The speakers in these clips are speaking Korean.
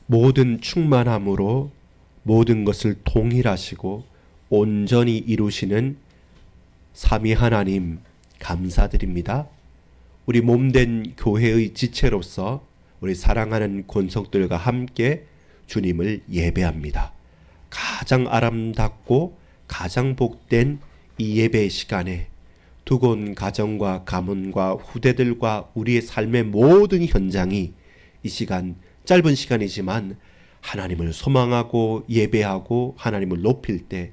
모든 충만함으로 모든 것을 동일하시고 온전히 이루시는 삼위 하나님 감사드립니다. 우리 몸된 교회의 지체로서 우리 사랑하는 권속들과 함께 주님을 예배합니다. 가장 아름답고 가장 복된 이 예배 시간에 두고 온 가정과 가문과 후대들과 우리의 삶의 모든 현장이 이 시간, 짧은 시간이지만 하나님을 소망하고 예배하고 하나님을 높일 때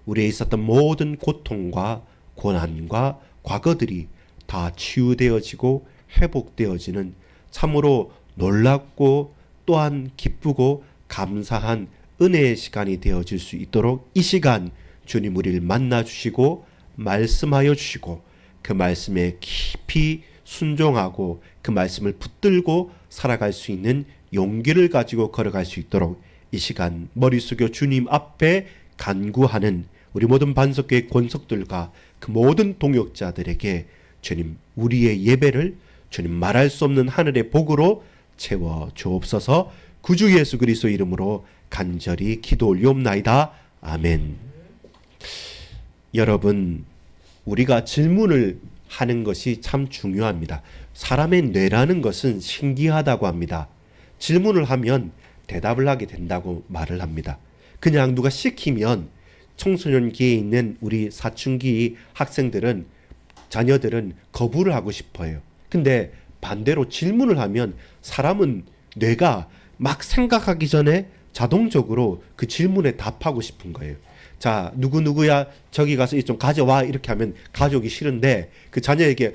우리에 있었던 모든 고통과 고난과 과거들이 다 치유되어지고 회복되어지는 참으로 놀랍고 또한 기쁘고 감사한 은혜의 시간이 되어질 수 있도록 이 시간 주님 우리를 만나 주시고 말씀하여 주시고 그 말씀에 깊이 순종하고 그 말씀을 붙들고 살아갈 수 있는 용기를 가지고 걸어갈 수 있도록 이 시간 머리 숙여 주님 앞에 간구하는 우리 모든 반석교회 권속들과 그 모든 동역자들에게 주님 우리의 예배를 주님 말할 수 없는 하늘의 복으로 채워 주옵소서. 구주 예수 그리스도 이름으로 간절히 기도 올리옵나이다. 아멘. 여러분, 우리가 질문을 하는 것이 참 중요합니다. 사람의 뇌라는 것은 신기하다고 합니다. 질문을 하면 대답을 하게 된다고 말을 합니다. 그냥 누가 시키면 청소년기에 있는 우리 사춘기 학생들은 자녀들은 거부를 하고 싶어요. 근데 반대로 질문을 하면 사람은 뇌가 막 생각하기 전에 자동적으로 그 질문에 답하고 싶은 거예요. 자, 누구누구야 저기 가서 좀 가져와 이렇게 하면 가져오기 싫은데 그 자녀에게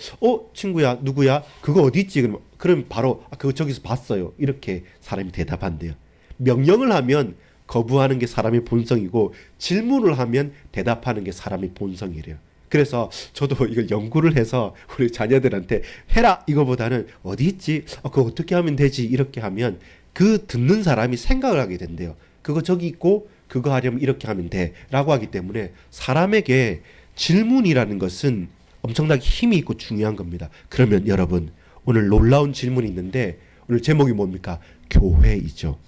친구야 누구야 그거 어디 있지 그럼 바로 그거 저기서 봤어요 이렇게 사람이 대답한대요. 명령을 하면 거부하는 게 사람의 본성이고 질문을 하면 대답하는 게 사람의 본성이래요. 그래서 저도 이걸 연구를 해서 우리 자녀들한테 해라 이거보다는 어디 있지 그거 어떻게 하면 되지 이렇게 하면 그 듣는 사람이 생각을 하게 된대요. 그거 저기 있고 그거 하려면 이렇게 하면 돼 라고 하기 때문에 사람에게 질문이라는 것은 엄청나게 힘이 있고 중요한 겁니다. 그러면 여러분 오늘 놀라운 질문이 있는데 오늘 제목이 뭡니까? 교회이죠.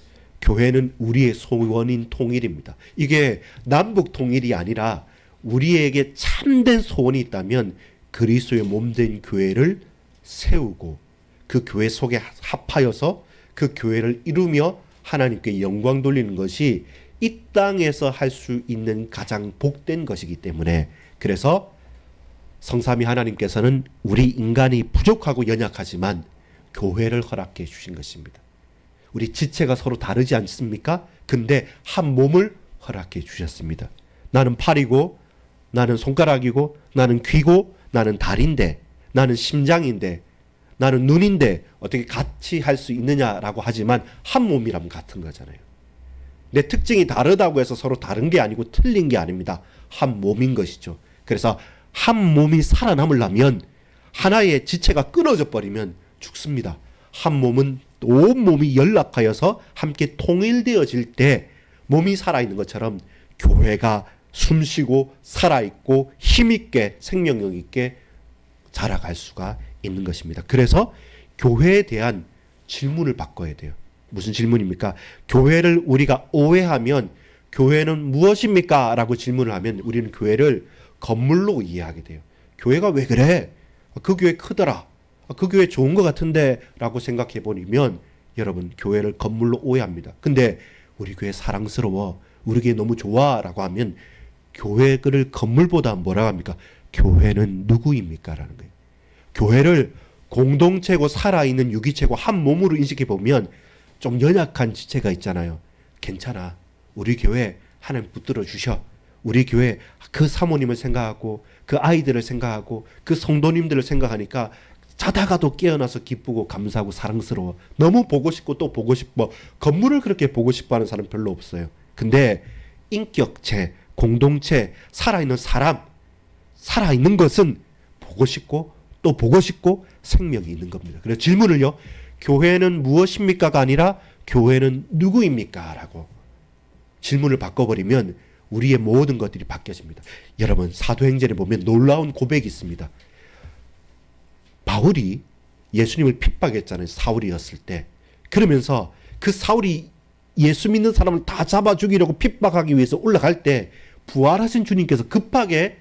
교회는 우리의 소원인 통일입니다. 이게 남북 통일이 아니라 우리에게 참된 소원이 있다면 그리스도의 몸된 교회를 세우고 그 교회 속에 합하여서 그 교회를 이루며 하나님께 영광 돌리는 것이 이 땅에서 할 수 있는 가장 복된 것이기 때문에 그래서 성삼위 하나님께서는 우리 인간이 부족하고 연약하지만 교회를 허락해 주신 것입니다. 우리 지체가 서로 다르지 않습니까? 근데 한 몸을 허락해 주셨습니다. 나는 팔이고 나는 손가락이고 나는 귀고 나는 다리인데 나는 심장인데 나는 눈인데 어떻게 같이 할 수 있느냐라고 하지만 한 몸이라면 같은 거잖아요. 내 특징이 다르다고 해서 서로 다른 게 아니고 틀린 게 아닙니다. 한 몸인 것이죠. 그래서 한 몸이 살아남으려면 하나의 지체가 끊어져 버리면 죽습니다. 한 몸은 온 몸이 연락하여서 함께 통일되어질 때 몸이 살아있는 것처럼 교회가 숨쉬고 살아있고 힘있게 생명력 있게 자라갈 수가 있는 것입니다. 그래서 교회에 대한 질문을 바꿔야 돼요. 무슨 질문입니까? 교회를 우리가 오해하면 교회는 무엇입니까? 라고 질문을 하면 우리는 교회를 건물로 이해하게 돼요. 교회가 왜 그래? 그 교회 크더라. 그 교회 좋은 것 같은데 라고 생각해 버리면 여러분 교회를 건물로 오해합니다. 근데 우리 교회 사랑스러워. 우리 교회 너무 좋아 라고 하면 교회를 건물보다 뭐라고 합니까? 교회는 누구입니까? 라는 거예요. 교회를 공동체고 살아있는 유기체고 한 몸으로 인식해 보면 좀 연약한 지체가 있잖아요. 괜찮아. 우리 교회 하나님 붙들어 주셔. 우리 교회 그 사모님을 생각하고 그 아이들을 생각하고 그 성도님들을 생각하니까 자다가도 깨어나서 기쁘고 감사하고 사랑스러워. 너무 보고 싶고 또 보고 싶어. 건물을 그렇게 보고 싶어하는 사람 별로 없어요. 근데 인격체, 공동체, 살아있는 사람, 살아있는 것은 보고 싶고 또 보고 싶고 생명이 있는 겁니다. 그래서 질문을요. 교회는 무엇입니까가 아니라 교회는 누구입니까? 라고 질문을 바꿔버리면 우리의 모든 것들이 바뀌어집니다. 여러분 사도행전에 보면 놀라운 고백이 있습니다. 바울이 예수님을 핍박했잖아요. 사울이었을 때. 그러면서 그 사울이 예수 믿는 사람을 다 잡아 죽이려고 핍박하기 위해서 올라갈 때 부활하신 주님께서 급하게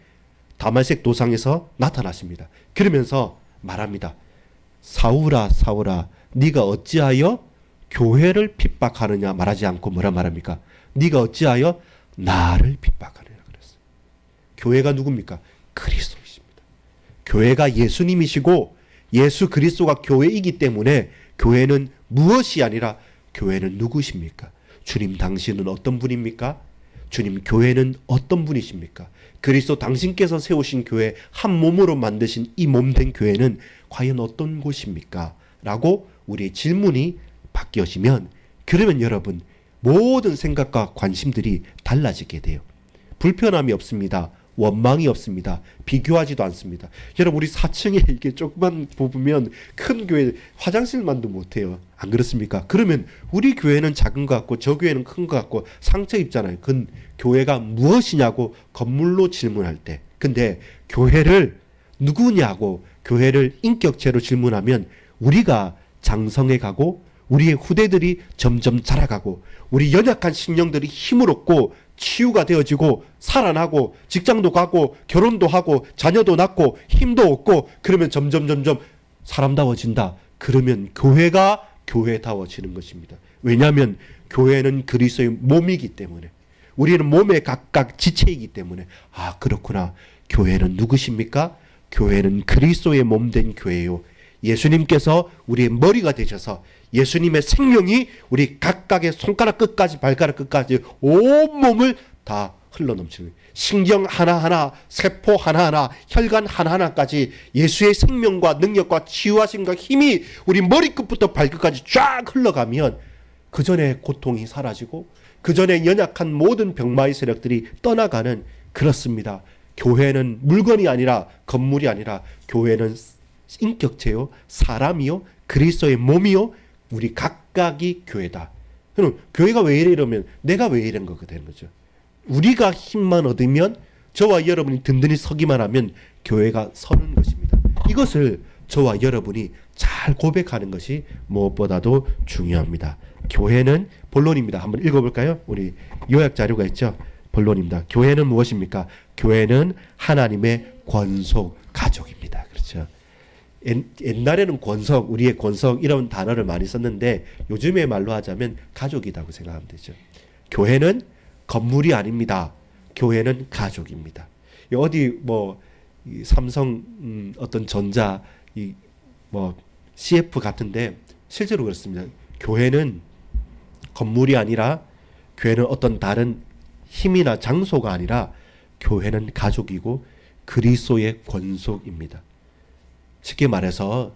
다말색 도상에서 나타나십니다. 그러면서 말합니다. 사울아 사울아 네가 어찌하여 교회를 핍박하느냐 말하지 않고 뭐라 말합니까? 네가 어찌하여 나를 핍박하느냐 그랬어요. 교회가 누굽니까? 그리스도이십니다. 교회가 예수님이시고 예수 그리스도가 교회이기 때문에 교회는 무엇이 아니라 교회는 누구십니까? 주님 당신은 어떤 분입니까? 주님 교회는 어떤 분이십니까? 그리스도 당신께서 세우신 교회 한 몸으로 만드신 이 몸된 교회는 과연 어떤 곳입니까? 라고 우리의 질문이 바뀌어지면 그러면 여러분 모든 생각과 관심들이 달라지게 돼요. 불편함이 없습니다. 원망이 없습니다. 비교하지도 않습니다. 여러분 우리 4층에 이게 조금만 보면 큰 교회 화장실만도 못해요. 안 그렇습니까? 그러면 우리 교회는 작은 것 같고 저 교회는 큰 것 같고 상처 입잖아요. 그 교회가 무엇이냐고 건물로 질문할 때. 근데 교회를 누구냐고 교회를 인격체로 질문하면 우리가 장성해 가고 우리의 후대들이 점점 자라가고 우리 연약한 신령들이 힘을 얻고 치유가 되어지고 살아나고 직장도 가고 결혼도 하고 자녀도 낳고 힘도 얻고 그러면 점점 사람다워진다. 그러면 교회가 교회다워지는 것입니다. 왜냐하면 교회는 그리스도의 몸이기 때문에 우리는 몸의 각각 지체이기 때문에 아 그렇구나. 교회는 누구십니까? 교회는 그리스도의 몸된 교회요. 예수님께서 우리의 머리가 되셔서 예수님의 생명이 우리 각각의 손가락 끝까지 발가락 끝까지 온몸을 다 흘러넘치는 신경 하나하나 세포 하나하나 혈관 하나하나까지 예수의 생명과 능력과 치유하심과 힘이 우리 머리끝부터 발끝까지 쫙 흘러가면 그 전에 고통이 사라지고 그 전에 연약한 모든 병마의 세력들이 떠나가는 그렇습니다. 교회는 물건이 아니라 건물이 아니라 교회는 인격체요 사람이요 그리스도의 몸이요 우리 각각이 교회다. 그럼 교회가 왜 이래 이러면 내가 왜 이런 거가 되는 거죠. 우리가 힘만 얻으면 저와 여러분이 든든히 서기만 하면 교회가 서는 것입니다. 이것을 저와 여러분이 잘 고백하는 것이 무엇보다도 중요합니다. 교회는 본론입니다. 한번 읽어볼까요? 우리 요약 자료가 있죠. 본론입니다. 교회는 무엇입니까? 교회는 하나님의 권속 가족입니다. 그렇죠. 옛날에는 권석, 우리의 권석 이런 단어를 많이 썼는데 요즘의 말로 하자면 가족이라고 생각하면 되죠. 교회는 건물이 아닙니다. 교회는 가족입니다. 어디 삼성 어떤 전자 CF 같은데 실제로 그렇습니다. 교회는 건물이 아니라 교회는 어떤 다른 힘이나 장소가 아니라 교회는 가족이고 그리스도의 권속입니다. 쉽게 말해서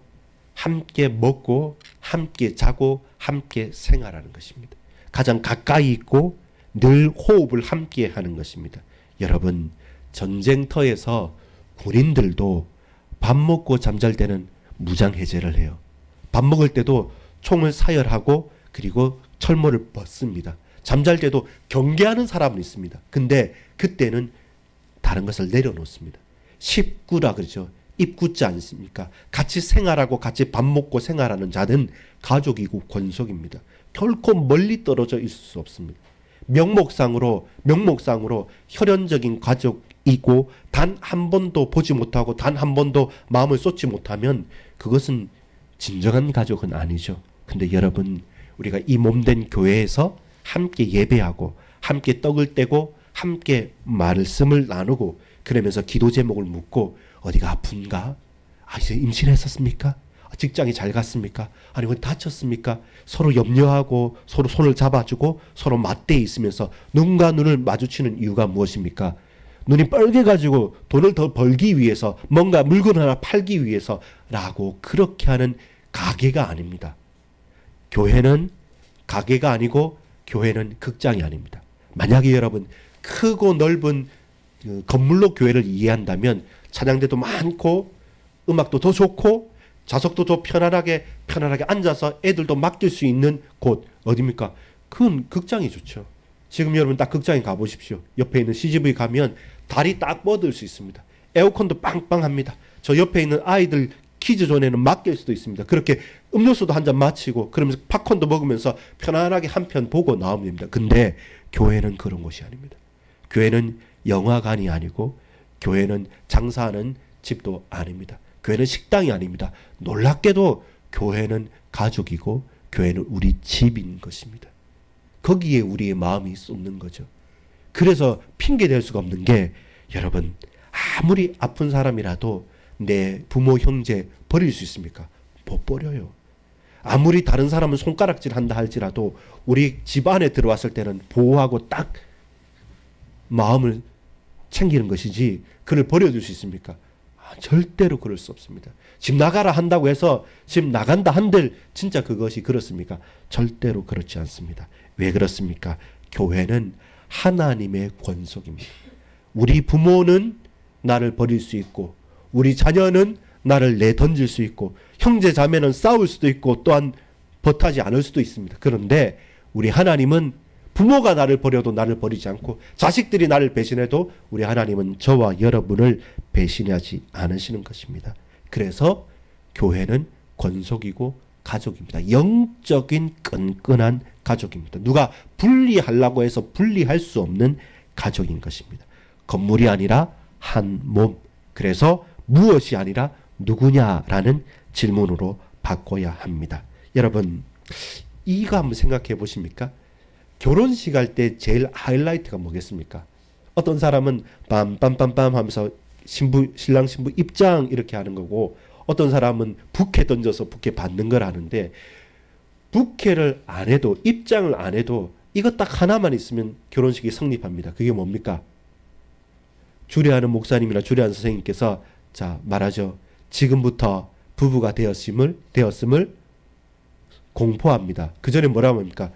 함께 먹고 함께 자고 함께 생활하는 것입니다. 가장 가까이 있고 늘 호흡을 함께 하는 것입니다. 여러분 전쟁터에서 군인들도 밥 먹고 잠잘 때는 무장해제를 해요. 밥 먹을 때도 총을 사열하고 그리고 철모를 벗습니다. 잠잘 때도 경계하는 사람은 있습니다. 근데 그때는 다른 것을 내려놓습니다. 식구라 그러죠. 입구지 않습니까? 같이 생활하고 같이 밥 먹고 생활하는 자는 가족이고 권속입니다. 결코 멀리 떨어져 있을 수 없습니다. 명목상으로 혈연적인 가족이고 단 한 번도 보지 못하고 단 한 번도 마음을 쏟지 못하면 그것은 진정한 가족은 아니죠. 근데 여러분 우리가 이 몸된 교회에서 함께 예배하고 함께 떡을 떼고 함께 말씀을 나누고 그러면서 기도 제목을 묻고 어디가 아픈가? 이제 임신했었습니까? 직장이 잘 갔습니까? 아니면 다쳤습니까? 서로 염려하고 서로 손을 잡아주고 서로 맞대에 있으면서 눈과 눈을 마주치는 이유가 무엇입니까? 눈이 빨개가지고 돈을 더 벌기 위해서 뭔가 물건 하나 팔기 위해서라고 그렇게 하는 가게가 아닙니다. 교회는 가게가 아니고 교회는 극장이 아닙니다. 만약에 여러분 크고 넓은 건물로 교회를 이해한다면 찬양대도 많고 음악도 더 좋고 좌석도 더 편안하게 앉아서 애들도 맡길 수 있는 곳 어디입니까? 그건 극장이 좋죠. 지금 여러분 딱 극장에 가보십시오. 옆에 있는 CGV 가면 다리 딱 뻗을 수 있습니다. 에어컨도 빵빵합니다. 저 옆에 있는 아이들 키즈존에는 맡길 수도 있습니다. 그렇게 음료수도 한 잔 마시고 그러면서 팝콘도 먹으면서 편안하게 한 편 보고 나오면 됩니다. 근데 교회는 그런 곳이 아닙니다. 교회는 영화관이 아니고 교회는 장사하는 집도 아닙니다. 교회는 식당이 아닙니다. 놀랍게도 교회는 가족이고 교회는 우리 집인 것입니다. 거기에 우리의 마음이 쏟는 거죠. 그래서 핑계 댈 수가 없는 게 여러분 아무리 아픈 사람이라도 내 부모 형제 버릴 수 있습니까? 못 버려요. 아무리 다른 사람은 손가락질 한다 할지라도 우리 집 안에 들어왔을 때는 보호하고 딱 마음을 챙기는 것이지 그를 버려둘 수 있습니까? 절대로 그럴 수 없습니다. 집 나가라 한다고 해서 집 나간다 한들 진짜 그것이 그렇습니까? 절대로 그렇지 않습니다. 왜 그렇습니까? 교회는 하나님의 권속입니다. 우리 부모는 나를 버릴 수 있고 우리 자녀는 나를 내던질 수 있고 형제 자매는 싸울 수도 있고 또한 벗하지 않을 수도 있습니다. 그런데 우리 하나님은 부모가 나를 버려도 나를 버리지 않고 자식들이 나를 배신해도 우리 하나님은 저와 여러분을 배신하지 않으시는 것입니다. 그래서 교회는 권속이고 가족입니다. 영적인 끈끈한 가족입니다. 누가 분리하려고 해서 분리할 수 없는 가족인 것입니다. 건물이 아니라 한 몸. 그래서 무엇이 아니라 누구냐라는 질문으로 바꿔야 합니다. 여러분 이거 한번 생각해 보십니까? 결혼식 할 때 제일 하이라이트가 뭐겠습니까? 어떤 사람은 빰빰빰빰 하면서 신랑 신부 입장 이렇게 하는 거고 어떤 사람은 부케 던져서 부케 받는 걸 하는데 부케를 안 해도 입장을 안 해도 이거 딱 하나만 있으면 결혼식이 성립합니다. 그게 뭡니까? 주례하는 목사님이나 주례하는 선생님께서 자 말하죠. 지금부터 부부가 되었음을 공포합니다. 그 전에 뭐라고 합니까?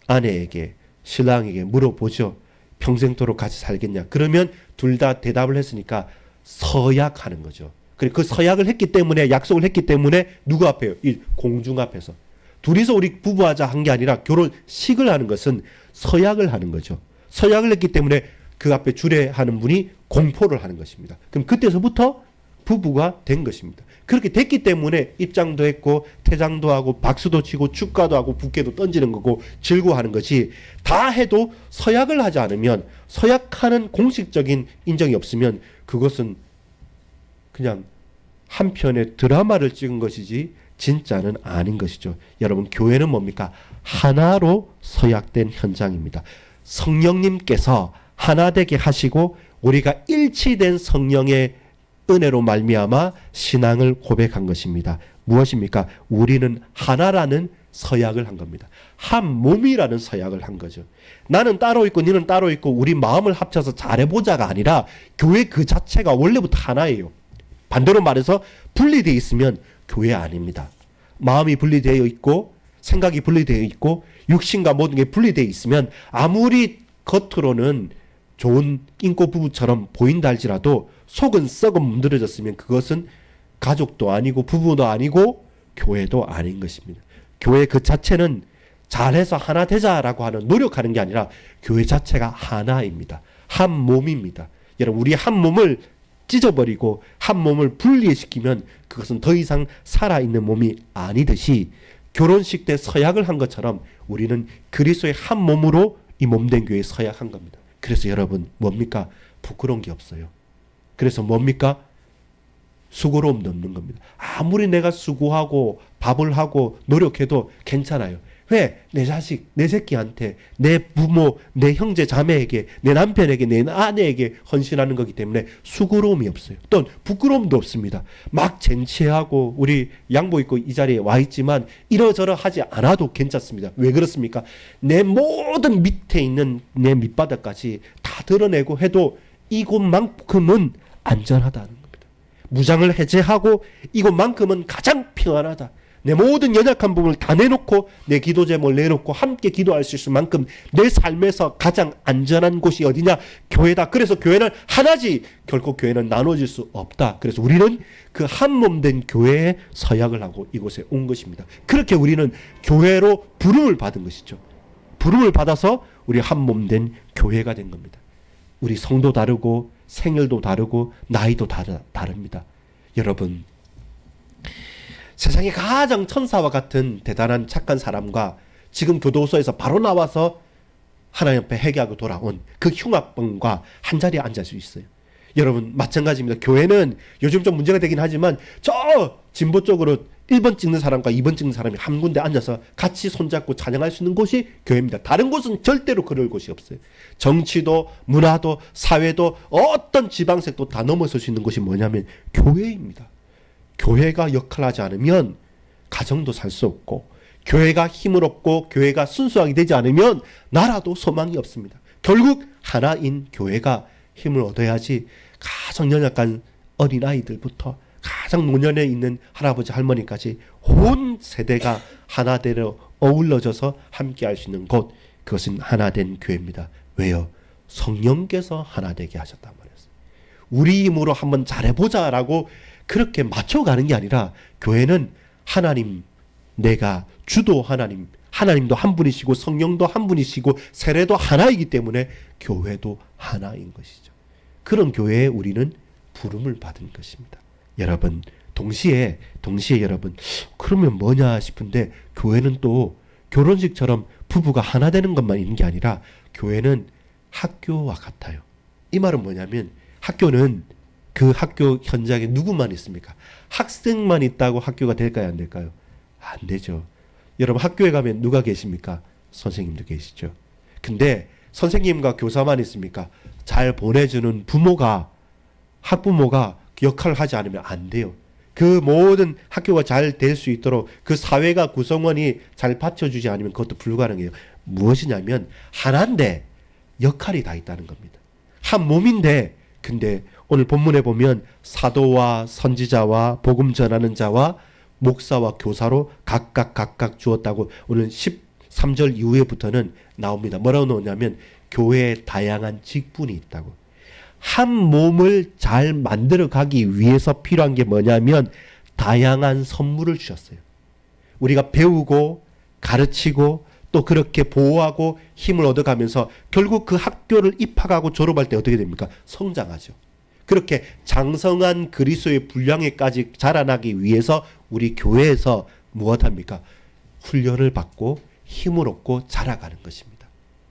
아내에게 신랑에게 물어보죠. 평생토록 같이 살겠냐? 그러면 둘 다 대답을 했으니까 서약하는 거죠. 그리고 그 서약을 했기 때문에 약속을 했기 때문에 누구 앞에요? 이 공중 앞에서. 둘이서 우리 부부하자 한 게 아니라 결혼식을 하는 것은 서약을 하는 거죠. 서약을 했기 때문에 그 앞에 주례하는 분이 공포를 하는 것입니다. 그럼 그때서부터 부부가 된 것입니다. 그렇게 됐기 때문에 입장도 했고 퇴장도 하고 박수도 치고 축가도 하고 부케도 던지는 거고 즐거워하는 것이 다 해도 서약을 하지 않으면 서약하는 공식적인 인정이 없으면 그것은 그냥 한편의 드라마를 찍은 것이지 진짜는 아닌 것이죠. 여러분 교회는 뭡니까? 하나로 서약된 현장입니다. 성령님께서 하나 되게 하시고 우리가 일치된 성령의 은혜로 말미암아 신앙을 고백한 것입니다. 무엇입니까? 우리는 하나라는 서약을 한 겁니다. 한 몸이라는 서약을 한 거죠. 나는 따로 있고 너는 따로 있고 우리 마음을 합쳐서 잘해보자가 아니라 교회 그 자체가 원래부터 하나예요. 반대로 말해서 분리되어 있으면 교회 아닙니다. 마음이 분리되어 있고 생각이 분리되어 있고 육신과 모든 게 분리되어 있으면 아무리 겉으로는 좋은 인고 부부처럼 보인다 할지라도 속은 썩은 문드러졌으면 그것은 가족도 아니고 부부도 아니고 교회도 아닌 것입니다. 교회 그 자체는 잘해서 하나 되자라고 하는 노력하는 게 아니라 교회 자체가 하나입니다. 한 몸입니다. 여러분 우리 한 몸을 찢어버리고 한 몸을 분리시키면 그것은 더 이상 살아있는 몸이 아니듯이 결혼식 때 서약을 한 것처럼 우리는 그리스도의 한 몸으로 이 몸된 교회에 서약한 겁니다. 그래서 여러분 뭡니까? 부끄러운 게 없어요. 그래서 뭡니까? 수고로움도 없는 겁니다. 아무리 내가 수고하고 밥을 하고 노력해도 괜찮아요. 왜? 내 자식, 내 새끼한테, 내 부모, 내 형제 자매에게, 내 남편에게, 내 아내에게 헌신하는 거기 때문에 수고로움이 없어요. 또 부끄러움도 없습니다. 막 쟁취하고 우리 양복 입고 이 자리에 와 있지만 이러저러 하지 않아도 괜찮습니다. 왜 그렇습니까? 내 모든 밑에 있는 내 밑바닥까지 다 드러내고 해도 이곳만큼은 안전하다는 겁니다. 무장을 해제하고 이곳만큼은 가장 평안하다. 내 모든 연약한 부분을 다 내놓고 내 기도 제목을 내놓고 함께 기도할 수 있을 만큼 내 삶에서 가장 안전한 곳이 어디냐? 교회다. 그래서 교회는 하나지 결코 교회는 나눠질 수 없다. 그래서 우리는 그 한 몸 된 교회에 서약을 하고 이곳에 온 것입니다. 그렇게 우리는 교회로 부름을 받은 것이죠. 부름을 받아서 우리 한 몸 된 교회가 된 겁니다. 우리 성도 다르고 생일도 다르고 나이도 다릅니다. 여러분 세상에 가장 천사와 같은 대단한 착한 사람과 지금 교도소에서 바로 나와서 하나님 앞에 회개하고 돌아온 그 흉악범과 한 자리에 앉을 수 있어요. 여러분 마찬가지입니다. 교회는 요즘 좀 문제가 되긴 하지만 저 진보 쪽으로 1번 찍는 사람과 2번 찍는 사람이 한 군데 앉아서 같이 손잡고 찬양할 수 있는 곳이 교회입니다. 다른 곳은 절대로 그럴 곳이 없어요. 정치도 문화도 사회도 어떤 지방색도 다 넘어설 수 있는 곳이 뭐냐면 교회입니다. 교회가 역할하지 않으면 가정도 살 수 없고, 교회가 힘을 얻고 교회가 순수하게 되지 않으면 나라도 소망이 없습니다. 결국 하나인 교회가 힘을 얻어야지 가장 연약한 어린아이들부터 가장 노년에 있는 할아버지 할머니까지 온 세대가 하나 되어 어울러져서 함께 할 수 있는 곳, 그것은 하나된 교회입니다. 왜요? 성령께서 하나 되게 하셨단 말이에요. 우리 힘으로 한번 잘해보자라고 그렇게 맞춰가는 게 아니라, 교회는 하나님, 내가 주도 하나님, 하나님도 한 분이시고 성령도 한 분이시고 세례도 하나이기 때문에 교회도 하나인 것이죠. 그런 교회에 우리는 부름을 받은 것입니다. 여러분, 동시에 여러분, 그러면 뭐냐 싶은데, 교회는 또 결혼식처럼 부부가 하나 되는 것만 있는 게 아니라 교회는 학교와 같아요. 이 말은 뭐냐면, 학교는 그 학교 현장에 누구만 있습니까? 학생만 있다고 학교가 될까요? 안 될까요? 안 되죠. 여러분, 학교에 가면 누가 계십니까? 선생님도 계시죠. 근데 선생님과 교사만 있습니까? 잘 보내주는 부모가, 학부모가 역할을 하지 않으면 안 돼요. 그 모든 학교가 잘 될 수 있도록 그 사회가 구성원이 잘 받쳐주지 않으면 그것도 불가능해요. 무엇이냐면 하나인데 역할이 다 있다는 겁니다. 한 몸인데, 근데 오늘 본문에 보면 사도와 선지자와 복음 전하는 자와 목사와 교사로 각각 주었다고 오늘 13절 이후에부터는 나옵니다. 뭐라고 나오냐면 교회에 다양한 직분이 있다고. 한 몸을 잘 만들어 가기 위해서 필요한 게 뭐냐면 다양한 선물을 주셨어요. 우리가 배우고 가르치고 또 그렇게 보호하고 힘을 얻어가면서 결국 그 학교를 입학하고 졸업할 때 어떻게 됩니까? 성장하죠. 그렇게 장성한 그리스도의 분량에까지 자라나기 위해서 우리 교회에서 무엇합니까? 훈련을 받고 힘을 얻고 자라가는 것입니다.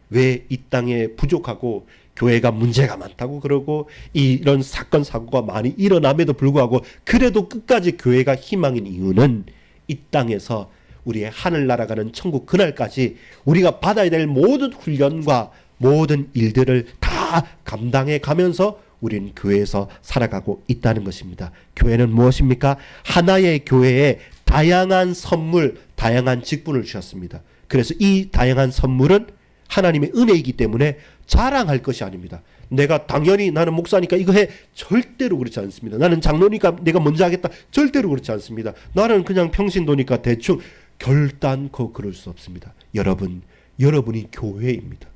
왜 이 땅에 부족하고 교회가 문제가 많다고 그러고 이런 사건 사고가 많이 일어남에도 불구하고 그래도 끝까지 교회가 희망인 이유는 이 땅에서 우리의 하늘나라 가는 천국 그날까지 우리가 받아야 될 모든 훈련과 모든 일들을 다 감당해 가면서 우리는 교회에서 살아가고 있다는 것입니다. 교회는 무엇입니까? 하나의 교회에 다양한 선물, 다양한 직분을 주셨습니다. 그래서 이 다양한 선물은 하나님의 은혜이기 때문에 자랑할 것이 아닙니다. 내가 당연히 나는 목사니까 이거 해, 절대로 그렇지 않습니다. 나는 장로니까 내가 먼저 하겠다, 절대로 그렇지 않습니다. 나는 그냥 평신도니까 대충, 결단코 그럴 수 없습니다. 여러분이 교회입니다.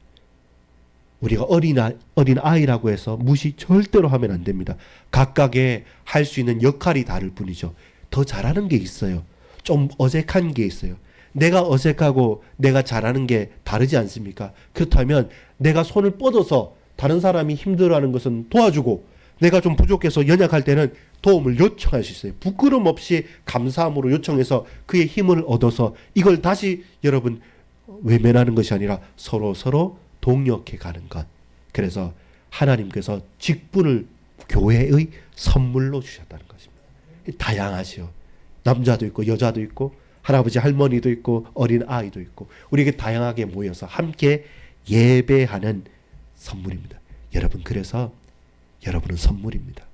우리가 어린 아이라고 해서 무시 절대로 하면 안 됩니다. 각각의 할 수 있는 역할이 다를 뿐이죠. 더 잘하는 게 있어요. 좀 어색한 게 있어요. 내가 어색하고 내가 잘하는 게 다르지 않습니까? 그렇다면 내가 손을 뻗어서 다른 사람이 힘들어하는 것은 도와주고, 내가 좀 부족해서 연약할 때는 도움을 요청할 수 있어요. 부끄럼 없이 감사함으로 요청해서 그의 힘을 얻어서 이걸 다시 여러분 외면하는 것이 아니라 서로 동력해 가는 것. 그래서 하나님께서 직분을 교회의 선물로 주셨다는 것입니다. 다양하죠. 남자도 있고 여자도 있고 할아버지 할머니도 있고 어린 아이도 있고 우리에게 다양하게 모여서 함께 예배하는 선물입니다. 여러분, 그래서 여러분은 선물입니다.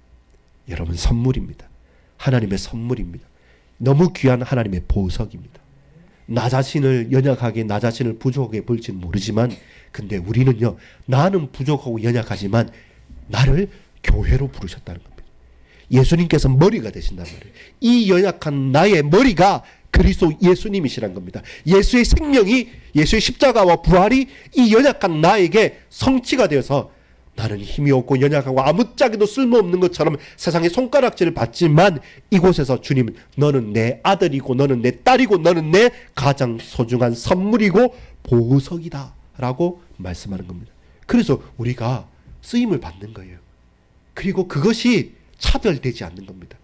여러분 선물입니다. 하나님의 선물입니다. 너무 귀한 하나님의 보석입니다. 나 자신을 연약하게, 나 자신을 부족하게 볼지는 모르지만, 근데 우리는요, 나는 부족하고 연약하지만 나를 교회로 부르셨다는 겁니다. 예수님께서 머리가 되신단 말이에요. 이 연약한 나의 머리가 그리스도 예수님이시란 겁니다. 예수의 생명이, 예수의 십자가와 부활이 이 연약한 나에게 성취가 되어서 나는 힘이 없고 연약하고 아무짝에도 쓸모없는 것처럼 세상의 손가락질을 받지만, 이곳에서 주님은 너는 내 아들이고 너는 내 딸이고 너는 내 가장 소중한 선물이고 보석이다 라고 말씀하는 겁니다. 그래서 우리가 쓰임을 받는 거예요. 그리고 그것이 차별되지 않는 겁니다.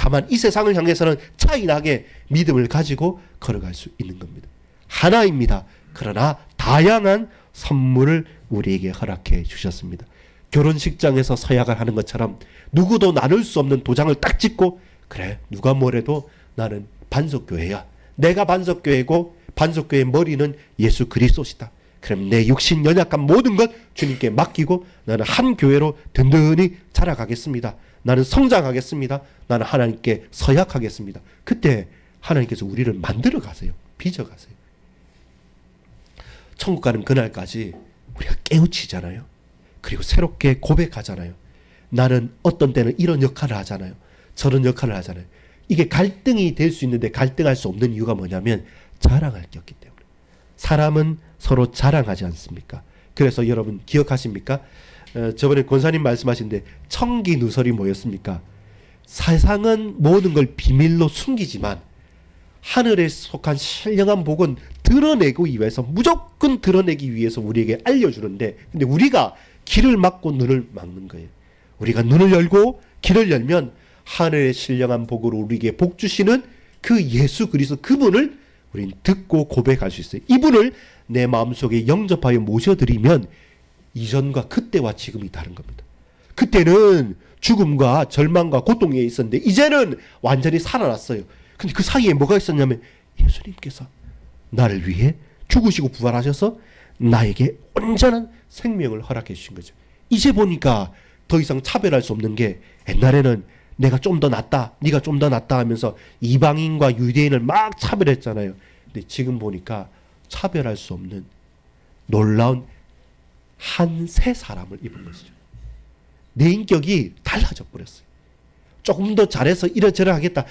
다만 이 세상을 향해서는 차이나게 믿음을 가지고 걸어갈 수 있는 겁니다. 하나입니다. 그러나 다양한 선물을 우리에게 허락해 주셨습니다. 결혼식장에서 서약을 하는 것처럼 누구도 나눌 수 없는 도장을 딱 찍고, 그래 누가 뭐래도 나는 반석교회야. 내가 반석교회고 반석교회의 머리는 예수 그리스도시다. 그럼 내 육신 연약한 모든 것 주님께 맡기고 나는 한 교회로 든든히 자라가겠습니다. 나는 성장하겠습니다. 나는 하나님께 서약하겠습니다. 그때 하나님께서 우리를 만들어 가세요. 빚어 가세요. 천국 가는 그날까지 우리가 깨우치잖아요. 그리고 새롭게 고백하잖아요. 나는 어떤 때는 이런 역할을 하잖아요. 저런 역할을 하잖아요. 이게 갈등이 될 수 있는데 갈등할 수 없는 이유가 뭐냐면 자랑할 게 없기 때문에. 사람은 서로 자랑하지 않습니까? 그래서 여러분 기억하십니까? 저번에 권사님 말씀하신데 청기 누설이 뭐였습니까? 세상은 모든 걸 비밀로 숨기지만 하늘에 속한 신령한 복은 드러내기 위해서, 무조건 드러내기 위해서 우리에게 알려주는데, 근데 우리가 길을 막고 눈을 막는 거예요. 우리가 눈을 열고 길을 열면 하늘의 신령한 복으로 우리에게 복 주시는 그 예수 그리스도, 그분을 우리는 듣고 고백할 수 있어요. 이분을 내 마음속에 영접하여 모셔드리면 이전과 그때와 지금이 다른 겁니다. 그때는 죽음과 절망과 고통에 있었는데 이제는 완전히 살아났어요. 근데 그 사이에 뭐가 있었냐면 예수님께서 나를 위해 죽으시고 부활하셔서 나에게 온전한 생명을 허락해 주신 거죠. 이제 보니까 더 이상 차별할 수 없는 게, 옛날에는 내가 좀 더 낫다, 네가 좀 더 낫다 하면서 이방인과 유대인을 막 차별했잖아요. 근데 지금 보니까 차별할 수 없는 놀라운 한 새 사람을 입은 것이죠. 내 인격이 달라져 버렸어요. 조금 더 잘해서 이러저러 하겠다.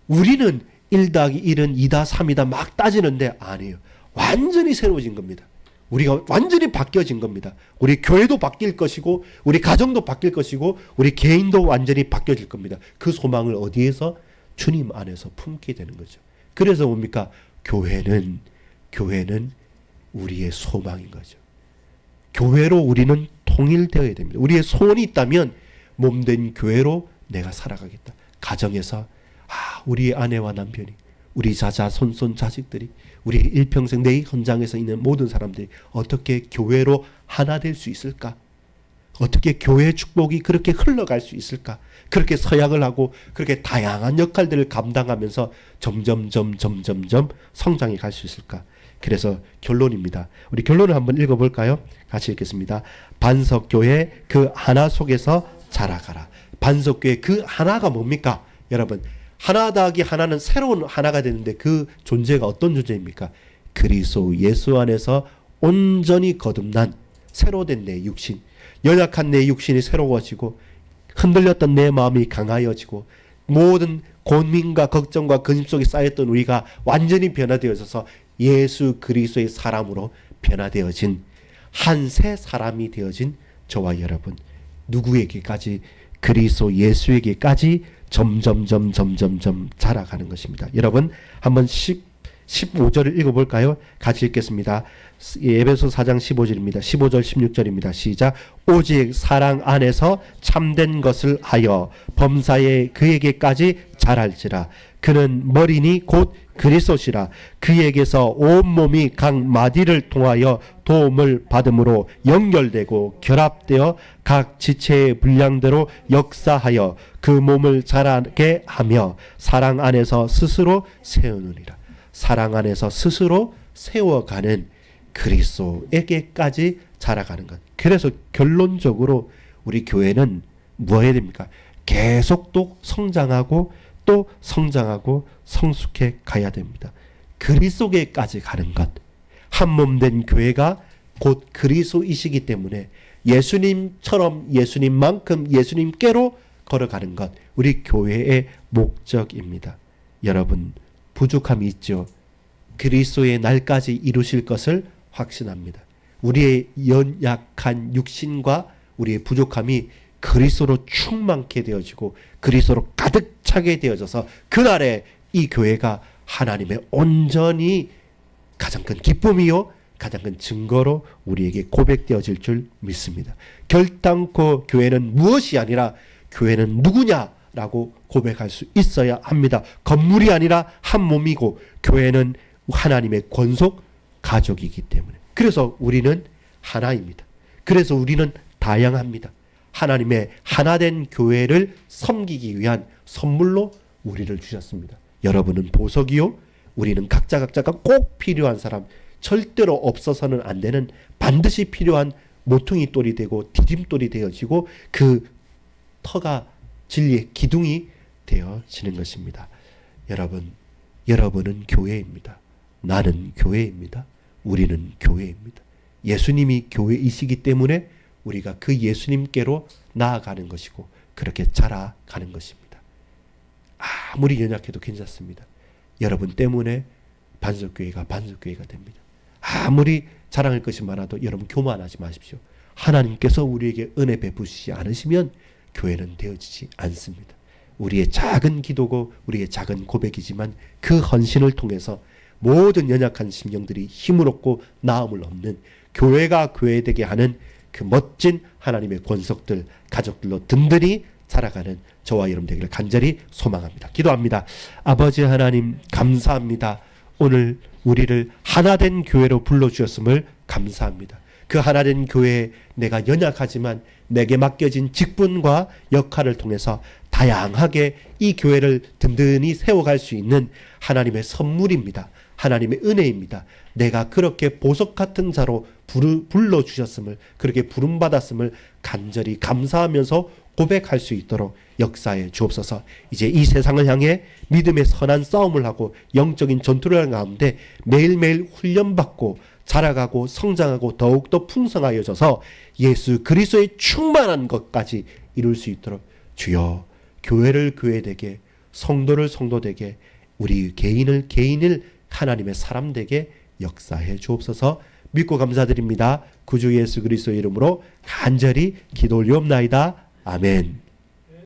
우리는 1 더하기 1은 2다 3이다 막 따지는데 아니에요. 완전히 새로워진 겁니다. 우리가 완전히 바뀌어진 겁니다. 우리 교회도 바뀔 것이고 우리 가정도 바뀔 것이고 우리 개인도 완전히 바뀌어질 겁니다. 그 소망을 어디에서? 주님 안에서 품게 되는 거죠. 그래서 뭡니까? 교회는 우리의 소망인 거죠. 교회로 우리는 통일되어야 됩니다. 우리의 소원이 있다면 몸된 교회로 내가 살아가겠다. 가정에서 우리 아내와 남편이, 우리 자자 손손 자식들이, 우리 일평생 내 현장에서 있는 모든 사람들이 어떻게 교회로 하나 될 수 있을까? 어떻게 교회의 축복이 그렇게 흘러갈 수 있을까? 그렇게 서약을 하고 그렇게 다양한 역할들을 감당하면서 점점 성장해 갈 수 있을까? 그래서 결론입니다. 우리 결론을 한번 읽어볼까요? 같이 읽겠습니다. 반석교회 그 하나 속에서 자라가라. 반석교회 그 하나가 뭡니까? 여러분, 하나 더하기 하나는 새로운 하나가 되는데 그 존재가 어떤 존재입니까? 그리스도 예수 안에서 온전히 거듭난 새로 된 내 육신, 연약한 내 육신이 새로워지고 흔들렸던 내 마음이 강하여지고 모든 고민과 걱정과 근심 속에 쌓였던 우리가 완전히 변화되어져서 예수 그리스도의 사람으로 변화되어진 한 새 사람이 되어진 저와 여러분, 누구에게까지? 그리스도 예수에게까지 점점 자라가는 것입니다. 여러분 한번 15절을 읽어볼까요? 같이 읽겠습니다. 에베소 4장 15절입니다. 15절 16절입니다. 시작. 오직 사랑 안에서 참된 것을 하여 범사에 그에게까지 자랄지라. 그는 머리니 곧 그리스도시라. 그에게서 온몸이 각 마디를 통하여 도움을 받음으로 연결되고 결합되어 각 지체의 분량대로 역사하여 그 몸을 자라게 하며 사랑 안에서 스스로 세우느니라. 사랑 안에서 스스로 세워가는 그리스도에게까지 자라가는 것. 그래서 결론적으로 우리 교회는 뭐 해야 됩니까? 계속 또 성장하고 또 성장하고 성숙해 가야 됩니다. 그리스도에게까지 가는 것. 한 몸 된 교회가 곧 그리스도이시기 때문에 예수님처럼 예수님만큼 예수님께로 걸어가는 것, 우리 교회의 목적입니다. 여러분 부족함이 있죠. 그리스도의 날까지 이루실 것을 확신합니다. 우리의 연약한 육신과 우리의 부족함이 그리스도로 충만케 되어지고 그리스도로 가득 차게 되어져서 그날에 이 교회가 하나님의 온전히 가장 큰 기쁨이요 가장 큰 증거로 우리에게 고백되어질 줄 믿습니다. 결단코 교회는 무엇이 아니라 교회는 누구냐? 라고 고백할 수 있어야 합니다. 건물이 아니라 한 몸이고 교회는 하나님의 권속 가족이기 때문에. 그래서 우리는 하나입니다. 그래서 우리는 다양합니다. 하나님의 하나된 교회를 섬기기 위한 선물로 우리를 주셨습니다. 여러분은 보석이요, 우리는 각자가 꼭 필요한 사람, 절대로 없어서는 안 되는 반드시 필요한 모퉁이 돌이 되고 디딤돌이 되어지고 그 터가 진리의 기둥이 되어지는 것입니다. 여러분은 교회입니다. 나는 교회입니다. 우리는 교회입니다. 예수님이 교회이시기 때문에 우리가 그 예수님께로 나아가는 것이고 그렇게 자라가는 것입니다. 아무리 연약해도 괜찮습니다. 여러분 때문에 반석교회가 됩니다. 아무리 자랑할 것이 많아도 여러분 교만하지 마십시오. 하나님께서 우리에게 은혜 베푸시지 않으시면 교회는 되어지지 않습니다. 우리의 작은 기도고 우리의 작은 고백이지만 그 헌신을 통해서 모든 연약한 심령들이 힘을 얻고 나음을 얻는 교회가 교회되게 하는 그 멋진 하나님의 권속들, 가족들로 든든히 살아가는 저와 여러분 되기를 간절히 소망합니다. 기도합니다. 아버지 하나님 감사합니다. 오늘 우리를 하나된 교회로 불러주셨음을 감사합니다. 그 하나된 교회에 내가 연약하지만 내게 맡겨진 직분과 역할을 통해서 다양하게 이 교회를 든든히 세워갈 수 있는 하나님의 선물입니다. 하나님의 은혜입니다. 내가 그렇게 보석 같은 자로 불러주셨음을, 그렇게 부름받았음을 간절히 감사하면서 고백할 수 있도록 역사해 주옵소서. 이제 이 세상을 향해 믿음의 선한 싸움을 하고 영적인 전투를 하는 가운데 매일매일 훈련받고 자라가고 성장하고 더욱더 풍성하여져서 예수 그리스도의 충만한 것까지 이룰 수 있도록 주여 교회를 교회되게, 성도를 성도되게, 우리 개인을 하나님의 사람 되게 역사해 주옵소서. 믿고 감사드립니다. 구주 예수 그리스도의 이름으로 간절히 기도 올리옵나이다. 아멘.